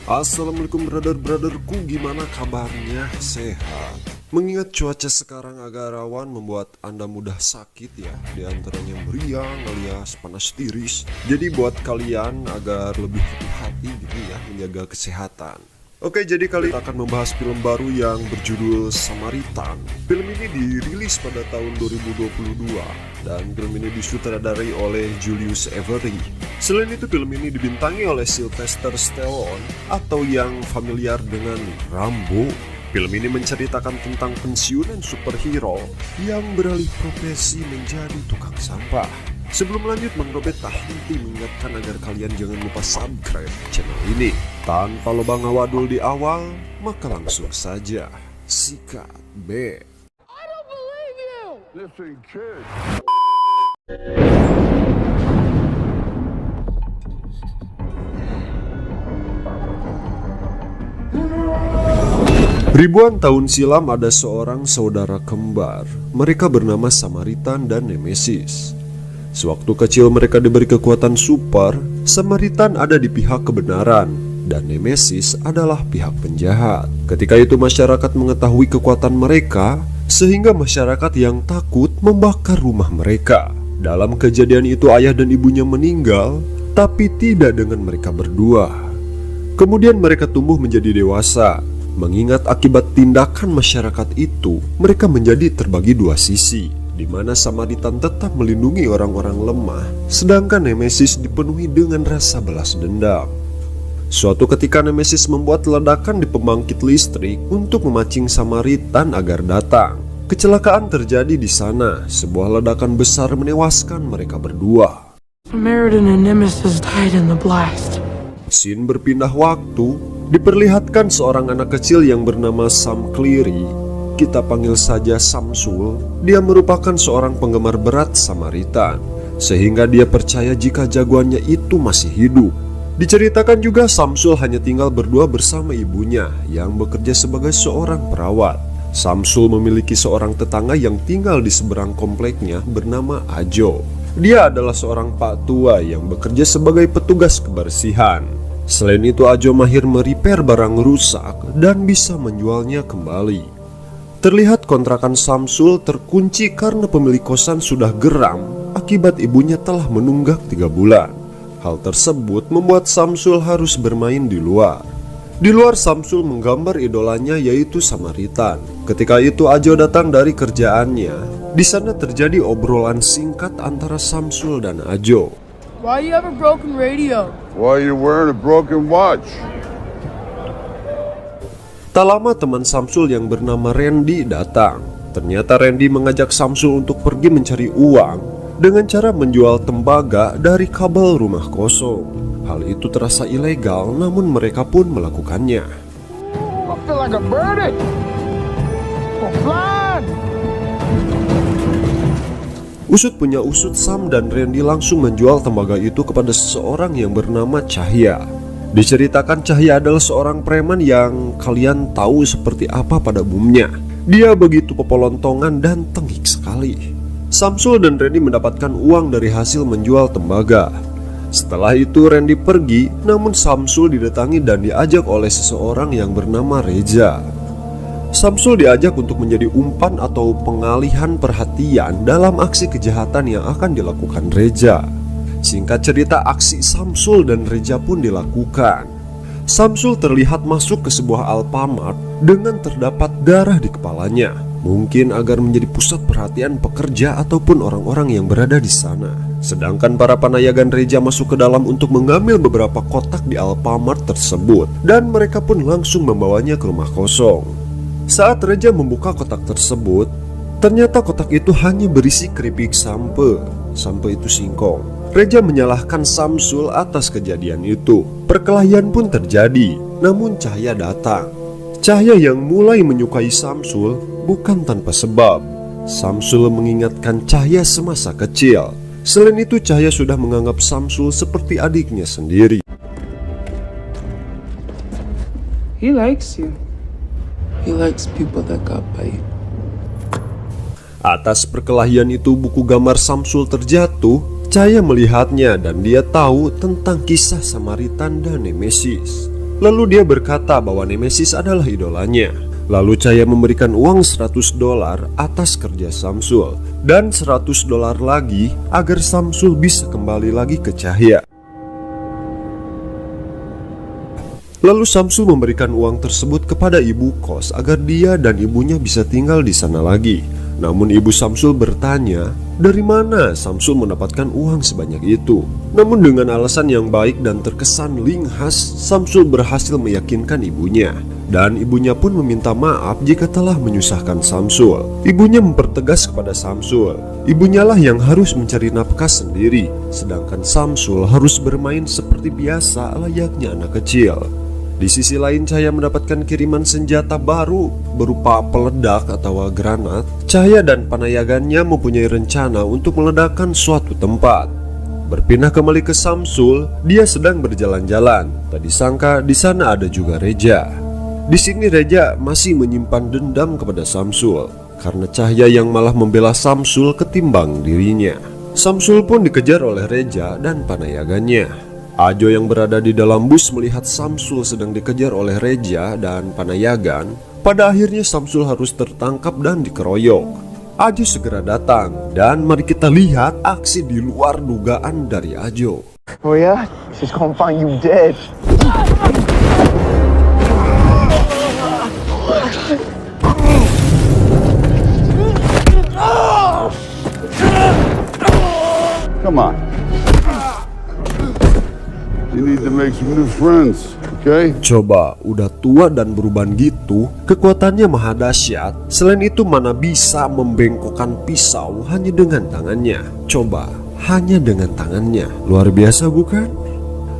Assalamualaikum brother-brotherku, gimana kabarnya? Sehat? Mengingat cuaca sekarang agak rawan membuat Anda mudah sakit ya, diantaranya meriang alias panas tiris. Jadi buat kalian agar lebih hati-hati gitu ya, menjaga kesehatan. Oke, jadi kali ini akan membahas film baru yang berjudul Samaritan. Film ini dirilis pada tahun 2022 dan film ini disutradarai oleh Julius Avery. Selain itu, film ini dibintangi oleh Sylvester Stallone atau yang familiar dengan Rambo. Film ini menceritakan tentang pensiunan superhero yang beralih profesi menjadi tukang sampah. Sebelum lanjut, Bang Robert tak henti mengingatkan agar kalian jangan lupa subscribe channel ini. Tanpa lubang awadul di awal, maka langsung saja sikat B. I don't believe you! Listen, kid. Ribuan tahun silam ada seorang saudara kembar. Mereka bernama Samaritan dan Nemesis. Sewaktu kecil mereka diberi kekuatan super. Samaritan ada di pihak kebenaran dan Nemesis adalah pihak penjahat. Ketika itu masyarakat mengetahui kekuatan mereka, sehingga masyarakat yang takut membakar rumah mereka. Dalam kejadian itu ayah dan ibunya meninggal, tapi tidak dengan mereka berdua. Kemudian mereka tumbuh menjadi dewasa. Mengingat akibat tindakan masyarakat itu, mereka menjadi terbagi dua sisi, di mana Samaritan tetap melindungi orang-orang lemah, sedangkan Nemesis dipenuhi dengan rasa balas dendam. Suatu ketika Nemesis membuat ledakan di pembangkit listrik untuk memancing Samaritan agar datang. Kecelakaan terjadi di sana. Sebuah ledakan besar menewaskan mereka berdua. Samaritan and Nemesis died in the blast. Scene berpindah waktu. Diperlihatkan seorang anak kecil yang bernama Sam Cleary. Kita panggil saja Samsul. Dia merupakan seorang penggemar berat Samaritan, sehingga dia percaya jika jagoannya itu masih hidup. Diceritakan juga Samsul hanya tinggal berdua bersama ibunya yang bekerja sebagai seorang perawat. Samsul memiliki seorang tetangga yang tinggal di seberang kompleknya bernama Ajo. Dia adalah seorang pak tua yang bekerja sebagai petugas kebersihan. Selain itu, Ajo mahir merepair barang rusak dan bisa menjualnya kembali. Terlihat kontrakan Samsul terkunci karena pemilik kosan sudah geram akibat ibunya telah menunggak 3 bulan. Hal tersebut membuat Samsul harus bermain di luar. Di luar, Samsul menggambar idolanya yaitu Samaritan. Ketika itu Ajo datang dari kerjaannya. Di sana terjadi obrolan singkat antara Samsul dan Ajo. Why you have a broken radio? Why are you wearing a broken watch? Tak lama teman Samsul yang bernama Randy datang. Ternyata Randy mengajak Samsul untuk pergi mencari uang dengan cara menjual tembaga dari kabel rumah kosong. Hal itu terasa ilegal, namun mereka pun melakukannya. I feel like a birdie. I'm flying. Usut punya usut, Sam dan Randy langsung menjual tembaga itu kepada seseorang yang bernama Cahya. Diceritakan Cahya adalah seorang preman yang kalian tahu seperti apa pada umumnya. Dia begitu pepolontongan dan tengik sekali. Samsul dan Randy mendapatkan uang dari hasil menjual tembaga. Setelah itu Randy pergi, namun Samsul didatangi dan diajak oleh seseorang yang bernama Reza. Samsul diajak untuk menjadi umpan atau pengalihan perhatian dalam aksi kejahatan yang akan dilakukan Reza. Singkat cerita, aksi Samsul dan Reza pun dilakukan. Samsul terlihat masuk ke sebuah Alfamart dengan terdapat darah di kepalanya, mungkin agar menjadi pusat perhatian pekerja ataupun orang-orang yang berada di sana. Sedangkan para panayagan Reza masuk ke dalam untuk mengambil beberapa kotak di Alfamart tersebut, dan mereka pun langsung membawanya ke rumah kosong. Saat Reza membuka kotak tersebut, ternyata kotak itu hanya berisi keripik sampe. Sampe itu singkong. Reza menyalahkan Samsul atas kejadian itu. Perkelahian pun terjadi, namun Cahya datang. Cahya yang mulai menyukai Samsul bukan tanpa sebab. Samsul mengingatkan Cahya semasa kecil. Selain itu, Cahya sudah menganggap Samsul seperti adiknya sendiri. He likes you. He likes people that got bite. Atas perkelahian itu buku gambar Samsul terjatuh. Cahaya melihatnya dan dia tahu tentang kisah Samaritan dan Nemesis. Lalu dia berkata bahwa Nemesis adalah idolanya. Lalu Cahaya memberikan uang $100 atas kerja Samsul dan $100 lagi agar Samsul bisa kembali lagi ke Cahaya. Lalu Samsul memberikan uang tersebut kepada ibu kos agar dia dan ibunya bisa tinggal di sana lagi. Namun ibu Samsul bertanya, dari mana Samsul mendapatkan uang sebanyak itu? Namun dengan alasan yang baik dan terkesan linghas, Samsul berhasil meyakinkan ibunya. Dan ibunya pun meminta maaf jika telah menyusahkan Samsul. Ibunya mempertegas kepada Samsul, ibunyalah yang harus mencari nafkah sendiri, sedangkan Samsul harus bermain seperti biasa layaknya anak kecil. Di sisi lain, Cahaya mendapatkan kiriman senjata baru berupa peledak atau granat. Cahaya dan panayagannya mempunyai rencana untuk meledakkan suatu tempat. Berpindah kembali ke Samsul, dia sedang berjalan-jalan. Tak disangka di sana ada juga Reja. Di sini Reja masih menyimpan dendam kepada Samsul karena Cahaya yang malah membela Samsul ketimbang dirinya. Samsul pun dikejar oleh Reja dan panayagannya. Ajo yang berada di dalam bus melihat Samsul sedang dikejar oleh Reja dan panayagan. Pada akhirnya Samsul harus tertangkap dan dikeroyok. Ajo segera datang dan mari kita lihat aksi di luar dugaan dari Ajo. Oh yeah? She's gonna find you dead. Come on. You need to make some new friends, okay? Coba, udah tua dan beruban gitu, kekuatannya maha dahsyat. Selain itu mana bisa membengkokkan pisau hanya dengan tangannya. Coba, hanya dengan tangannya. Luar biasa bukan?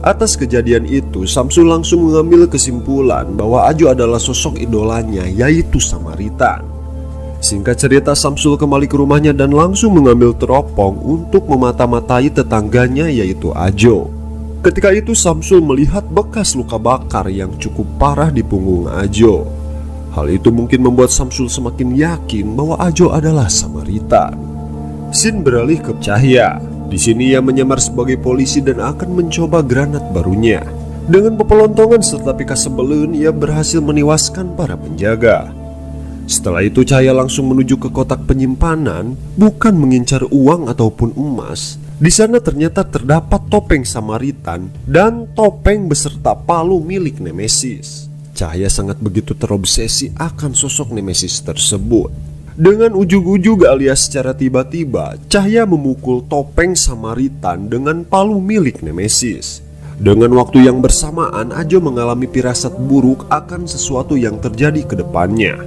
Atas kejadian itu, Samsul langsung mengambil kesimpulan bahwa Ajo adalah sosok idolanya, yaitu Samaritan. Singkat cerita, Samsul kembali ke rumahnya dan langsung mengambil teropong untuk memata-matai tetangganya, yaitu Ajo. Ketika itu Samsul melihat bekas luka bakar yang cukup parah di punggung Ajo. Hal itu mungkin membuat Samsul semakin yakin bahwa Ajo adalah Samaritan. Scene beralih ke Cahaya. Di sini ia menyamar sebagai polisi dan akan mencoba granat barunya. Dengan pepelontongan serta pikas sebelun, ia berhasil menewaskan para penjaga. Setelah itu Cahaya langsung menuju ke kotak penyimpanan, bukan mengincar uang ataupun emas. Di sana ternyata terdapat topeng Samaritan dan topeng beserta palu milik Nemesis. Cahaya sangat begitu terobsesi akan sosok Nemesis tersebut. Dengan ujug-ujug alias secara tiba-tiba, Cahaya memukul topeng Samaritan dengan palu milik Nemesis. Dengan waktu yang bersamaan, Ajo mengalami firasat buruk akan sesuatu yang terjadi ke depannya.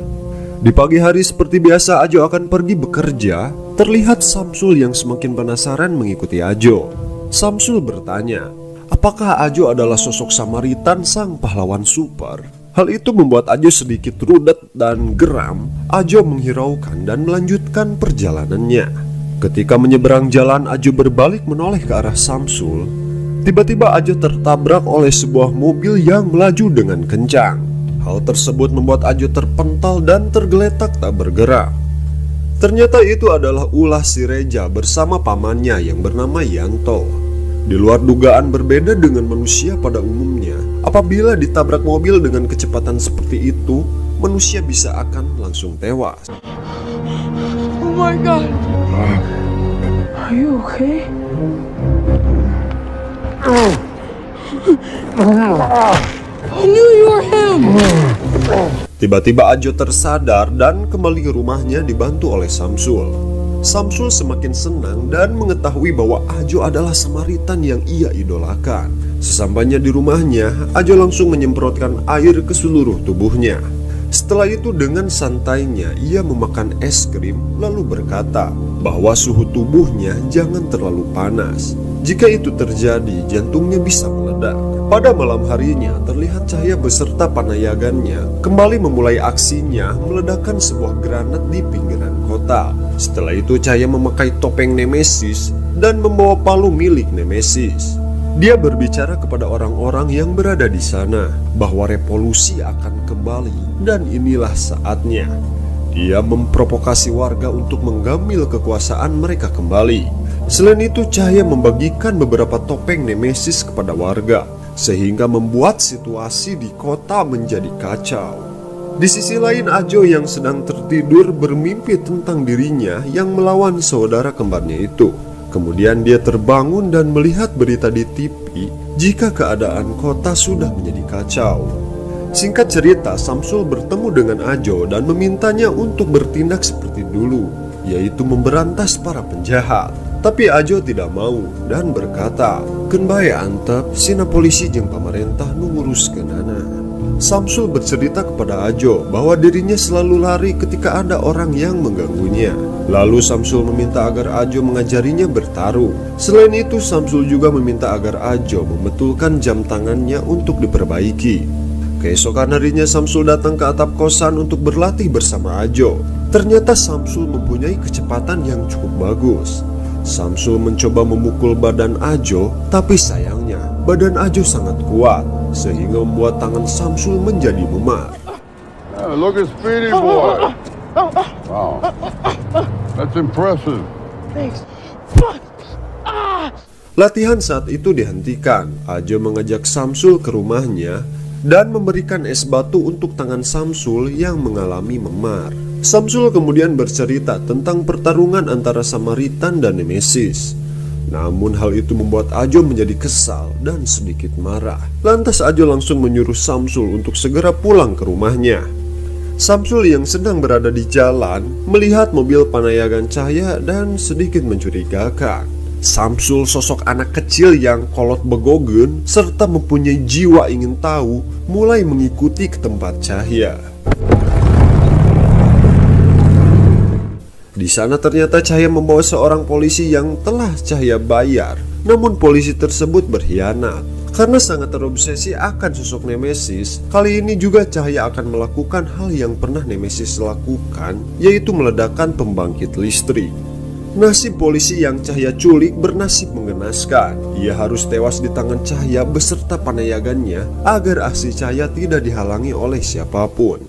Di pagi hari seperti biasa Ajo akan pergi bekerja. Terlihat Samsul yang semakin penasaran mengikuti Ajo. Samsul bertanya, apakah Ajo adalah sosok Samaritan sang pahlawan super? Hal itu membuat Ajo sedikit rudet dan geram. Ajo menghiraukan dan melanjutkan perjalanannya. Ketika menyeberang jalan, Ajo berbalik menoleh ke arah Samsul. Tiba-tiba Ajo tertabrak oleh sebuah mobil yang melaju dengan kencang. Hal tersebut membuat Ajo terpental dan tergeletak tak bergerak. Ternyata itu adalah ulah si Reja bersama pamannya yang bernama Yanto. Di luar dugaan, berbeda dengan manusia pada umumnya. Apabila ditabrak mobil dengan kecepatan seperti itu, manusia bisa akan langsung tewas. Oh my God. Are you okay? I knew you were him. Tiba-tiba Ajo tersadar dan kembali ke rumahnya dibantu oleh Samsul. Samsul semakin senang dan mengetahui bahwa Ajo adalah Samaritan yang ia idolakan. Sesampainya di rumahnya, Ajo langsung menyemprotkan air ke seluruh tubuhnya. Setelah itu dengan santainya ia memakan es krim lalu berkata bahwa suhu tubuhnya jangan terlalu panas. Jika itu terjadi, jantungnya bisa meledak. Pada malam harinya, terlihat Cahaya beserta panayagannya kembali memulai aksinya meledakkan sebuah granat di pinggiran kota. Setelah itu Cahaya memakai topeng Nemesis dan membawa palu milik Nemesis. Dia berbicara kepada orang-orang yang berada di sana bahwa revolusi akan kembali dan inilah saatnya. Ia memprovokasi warga untuk mengambil kekuasaan mereka kembali. Selain itu, Cahya membagikan beberapa topeng Nemesis kepada warga, sehingga membuat situasi di kota menjadi kacau. Di sisi lain, Ajo yang sedang tertidur bermimpi tentang dirinya yang melawan saudara kembarnya itu. Kemudian dia terbangun dan melihat berita di TV jika keadaan kota sudah menjadi kacau. Singkat cerita, Samsul bertemu dengan Ajo dan memintanya untuk bertindak seperti dulu, yaitu memberantas para penjahat. Tapi Ajo tidak mau dan berkata, "Keun bae antep sina polisi jeung pamarentah nu nguruskeunana." Samsul bercerita kepada Ajo bahwa dirinya selalu lari ketika ada orang yang mengganggunya. Lalu Samsul meminta agar Ajo mengajarinya bertarung. Selain itu, Samsul juga meminta agar Ajo membetulkan jam tangannya untuk diperbaiki. Keesokan harinya Samsul datang ke atap kosan untuk berlatih bersama Ajo. Ternyata Samsul mempunyai kecepatan yang cukup bagus. Samsul mencoba memukul badan Ajo, tapi sayangnya badan Ajo sangat kuat, sehingga membuat tangan Samsul menjadi memar. Look at Speedy boy. Wow, that's impressive. Thanks. Latihan saat itu dihentikan. Ajo mengajak Samsul ke rumahnya dan memberikan es batu untuk tangan Samsul yang mengalami memar. Samsul kemudian bercerita tentang pertarungan antara Samaritan dan Nemesis. Namun hal itu membuat Ajo menjadi kesal dan sedikit marah. Lantas Ajo langsung menyuruh Samsul untuk segera pulang ke rumahnya. Samsul yang sedang berada di jalan melihat mobil Panayagan Cahya dan sedikit mencurigakan. Samsul sosok anak kecil yang kolot begogen serta mempunyai jiwa ingin tahu, mulai mengikuti ke tempat Cahya. Di sana ternyata Cahya membawa seorang polisi yang telah Cahya bayar. Namun polisi tersebut berkhianat. Karena sangat terobsesi akan sosok Nemesis, kali ini juga Cahya akan melakukan hal yang pernah Nemesis lakukan, yaitu meledakkan pembangkit listrik. Nasib polisi yang Cahya culik bernasib mengenaskan. Ia harus tewas di tangan Cahya beserta panayagannya agar aksi Cahya tidak dihalangi oleh siapapun.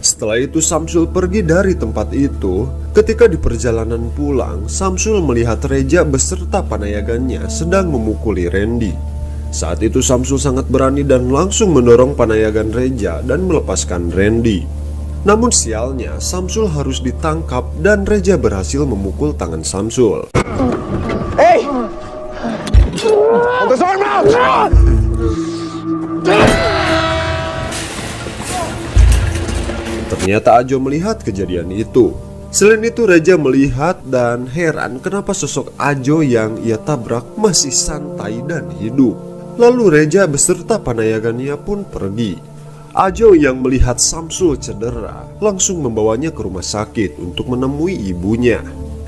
Setelah itu Samsul pergi dari tempat itu. Ketika di perjalanan pulang, Samsul melihat Reja beserta panayagannya sedang memukuli Randy. Saat itu Samsul sangat berani dan langsung mendorong panayagan Reja dan melepaskan Randy. Namun sialnya, Samsul harus ditangkap dan Reja berhasil memukul tangan Samsul. Hey! Hold his arm out! Ternyata Ajo melihat kejadian itu. Selain itu, Reja melihat dan heran kenapa sosok Ajo yang ia tabrak masih santai dan hidup. Lalu Reja beserta panayagannya pun pergi. Ajo yang melihat Samsul cedera langsung membawanya ke rumah sakit untuk menemui ibunya.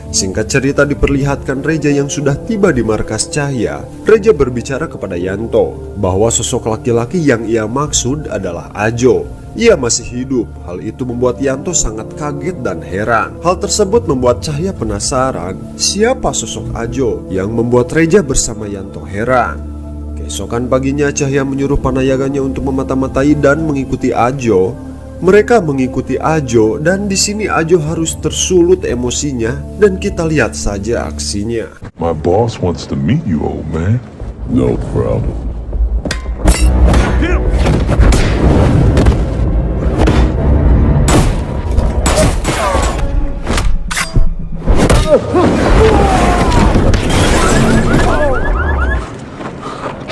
Singkat cerita diperlihatkan Reja yang sudah tiba di markas Cahya. Reja berbicara kepada Yanto bahwa sosok laki-laki yang ia maksud adalah Ajo. Ia masih hidup. Hal itu membuat Yanto sangat kaget dan heran. Hal tersebut membuat Cahya penasaran siapa sosok Ajo yang membuat Reja bersama Yanto heran. Keesokan paginya Cahya menyuruh panayagannya untuk memata-matai dan mengikuti Ajo. Mereka mengikuti Ajo dan di sini Ajo harus tersulut emosinya dan kita lihat saja aksinya. My boss wants to meet you, old man. No problem.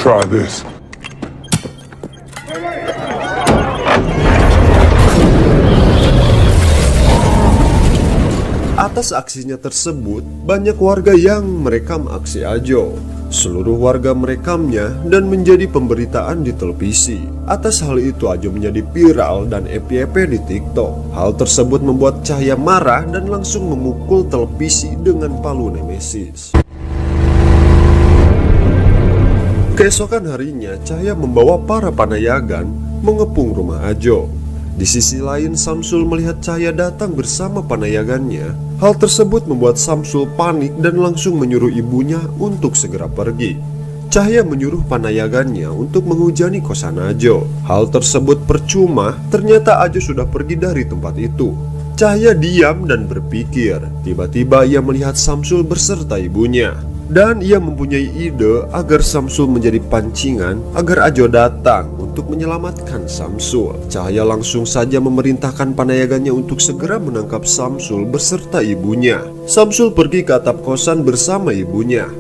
Try this. Atas aksinya tersebut, banyak warga yang merekam aksi Ajo. Seluruh warga merekamnya dan menjadi pemberitaan di televisi. Atas hal itu Ajo menjadi viral dan FYP di TikTok. Hal tersebut membuat Cahya marah dan langsung memukul televisi dengan palu Nemesis. Keesokan harinya Cahya membawa para panayagan mengepung rumah Ajo. Di sisi lain Samsul melihat Cahya datang bersama panayagannya. Hal tersebut membuat Samsul panik dan langsung menyuruh ibunya untuk segera pergi. Cahya menyuruh panayagannya untuk menghujani kosan Ajo. Hal tersebut percuma, ternyata Ajo sudah pergi dari tempat itu. Cahya diam dan berpikir. Tiba-tiba ia melihat Samsul beserta ibunya. Dan ia mempunyai ide agar Samsul menjadi pancingan agar Ajo datang untuk menyelamatkan Samsul. Cahya langsung saja memerintahkan panayagannya untuk segera menangkap Samsul beserta ibunya. Samsul pergi ke atap kosan bersama ibunya.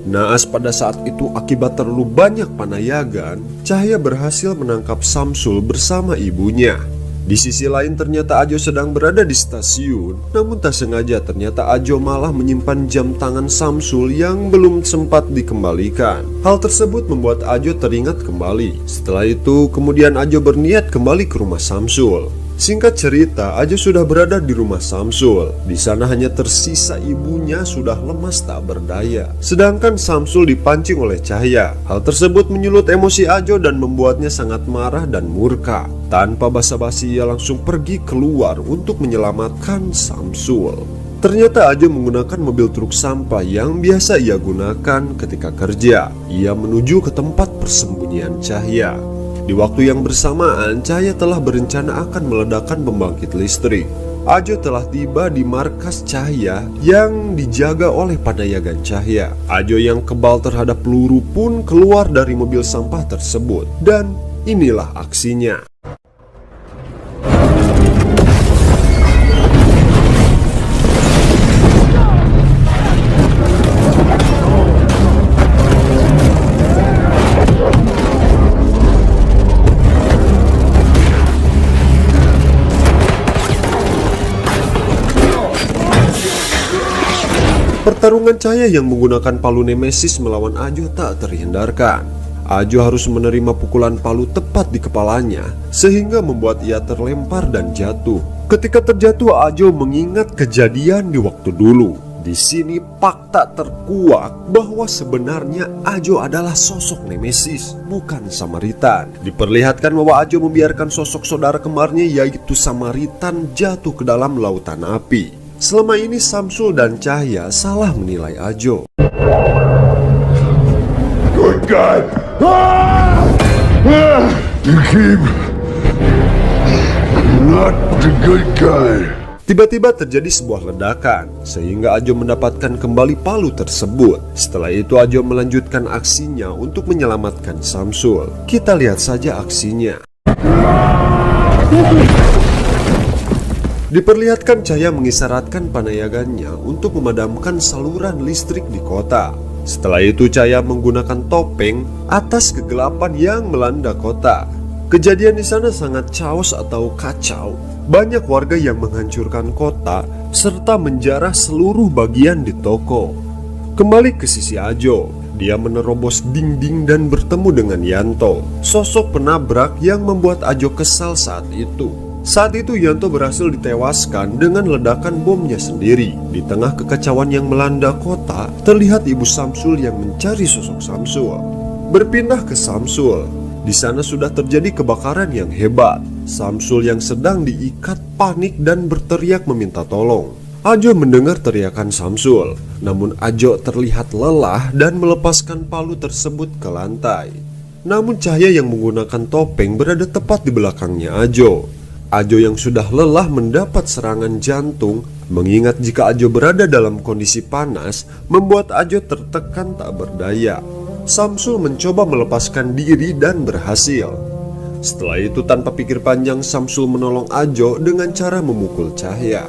Naas pada saat itu akibat terlalu banyak panayagan, Cahya berhasil menangkap Samsul bersama ibunya. Di sisi lain ternyata Ajo sedang berada di stasiun. Namun tak sengaja ternyata Ajo malah menyimpan jam tangan Samsul yang belum sempat dikembalikan. Hal tersebut membuat Ajo teringat kembali. Setelah itu kemudian Ajo berniat kembali ke rumah Samsul. Singkat cerita, Ajo sudah berada di rumah Samsul. Di sana hanya tersisa ibunya sudah lemas tak berdaya. Sedangkan Samsul dipancing oleh Cahya. Hal tersebut menyulut emosi Ajo dan membuatnya sangat marah dan murka. Tanpa basa-basi ia langsung pergi keluar untuk menyelamatkan Samsul. Ternyata Ajo menggunakan mobil truk sampah yang biasa ia gunakan ketika kerja. Ia menuju ke tempat persembunyian Cahya. Di waktu yang bersamaan, Cahya telah berencana akan meledakkan pembangkit listrik. Ajo telah tiba di markas Cahya yang dijaga oleh panayagan Cahya. Ajo yang kebal terhadap peluru pun keluar dari mobil sampah tersebut. Dan inilah aksinya. Pertarungan Cahya yang menggunakan palu Nemesis melawan Ajo tak terhindarkan. Ajo harus menerima pukulan palu tepat di kepalanya sehingga membuat ia terlempar dan jatuh. Ketika terjatuh, Ajo mengingat kejadian di waktu dulu. Di sini fakta terkuak bahwa sebenarnya Ajo adalah sosok Nemesis, bukan Samaritan. Diperlihatkan bahwa Ajo membiarkan sosok saudara kemarnya yaitu Samaritan jatuh ke dalam lautan api. Selama ini Samsul dan Cahya salah menilai Ajo. Good guy. You keep not the good guy. Tiba-tiba terjadi sebuah ledakan sehingga Ajo mendapatkan kembali palu tersebut. Setelah itu Ajo melanjutkan aksinya untuk menyelamatkan Samsul. Kita lihat saja aksinya. Diperlihatkan Cahya mengisyaratkan panayagannya untuk memadamkan saluran listrik di kota. Setelah itu Cahya menggunakan topeng atas kegelapan yang melanda kota. Kejadian di sana sangat chaos atau kacau. Banyak warga yang menghancurkan kota serta menjarah seluruh bagian di toko. Kembali ke sisi Ajo, dia menerobos dinding dan bertemu dengan Yanto, sosok penabrak yang membuat Ajo kesal saat itu. Saat itu Yanto berhasil ditewaskan dengan ledakan bomnya sendiri. Di tengah kekacauan yang melanda kota, terlihat ibu Samsul yang mencari sosok Samsul. Berpindah ke Samsul. Di sana sudah terjadi kebakaran yang hebat. Samsul yang sedang diikat panik dan berteriak meminta tolong. Ajo mendengar teriakan Samsul, namun Ajo terlihat lelah dan melepaskan palu tersebut ke lantai. Namun Cahya yang menggunakan topeng berada tepat di belakangnya Ajo. Ajo yang sudah lelah mendapat serangan jantung. Mengingat jika Ajo berada dalam kondisi panas, membuat Ajo tertekan tak berdaya. Samsul mencoba melepaskan diri dan berhasil. Setelah itu tanpa pikir panjang Samsul menolong Ajo dengan cara memukul Cahya.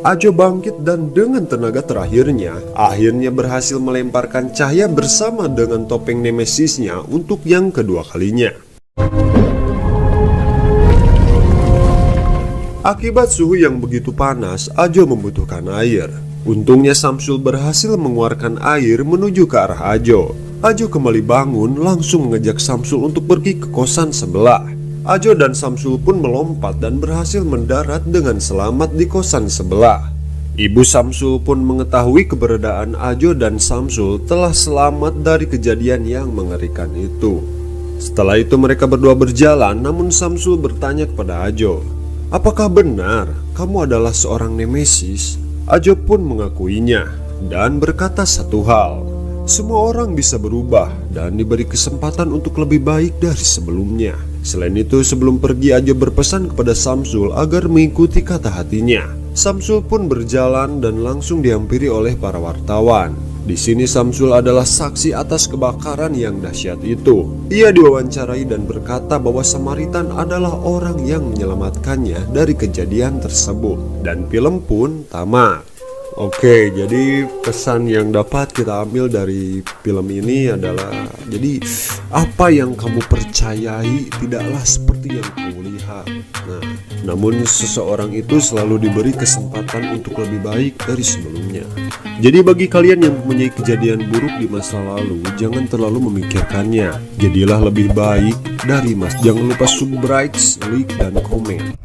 Ajo bangkit dan dengan tenaga terakhirnya akhirnya berhasil melemparkan Cahya bersama dengan topeng Nemesisnya untuk yang kedua kalinya. Akibat suhu yang begitu panas, Ajo membutuhkan air. Untungnya Samsul berhasil mengeluarkan air menuju ke arah Ajo. Ajo kembali bangun langsung mengajak Samsul untuk pergi ke kosan sebelah. Ajo dan Samsul pun melompat dan berhasil mendarat dengan selamat di kosan sebelah. Ibu Samsul pun mengetahui keberadaan Ajo dan Samsul telah selamat dari kejadian yang mengerikan itu. Setelah itu mereka berdua berjalan, namun Samsul bertanya kepada Ajo, "Apakah benar kamu adalah seorang Nemesis?" Ajo pun mengakuinya dan berkata satu hal, Semua orang bisa berubah dan diberi kesempatan untuk lebih baik dari sebelumnya. Selain itu, sebelum pergi Ajo berpesan kepada Samsul agar mengikuti kata hatinya. Samsul pun berjalan dan langsung dihampiri oleh para wartawan. Di sini Samsul adalah saksi atas kebakaran yang dahsyat itu. Ia diwawancarai dan berkata bahwa Samaritan adalah orang yang menyelamatkannya dari kejadian tersebut. Dan film pun tamat. Oke, jadi pesan yang dapat kita ambil dari film ini adalah, jadi apa yang kamu percayai tidaklah seperti yang kamu lihat. Namun seseorang itu selalu diberi kesempatan untuk lebih baik dari sebelumnya. Jadi bagi kalian yang mempunyai kejadian buruk di masa lalu, jangan terlalu memikirkannya. Jadilah lebih baik dari mas. Jangan lupa subscribe, like, dan komen.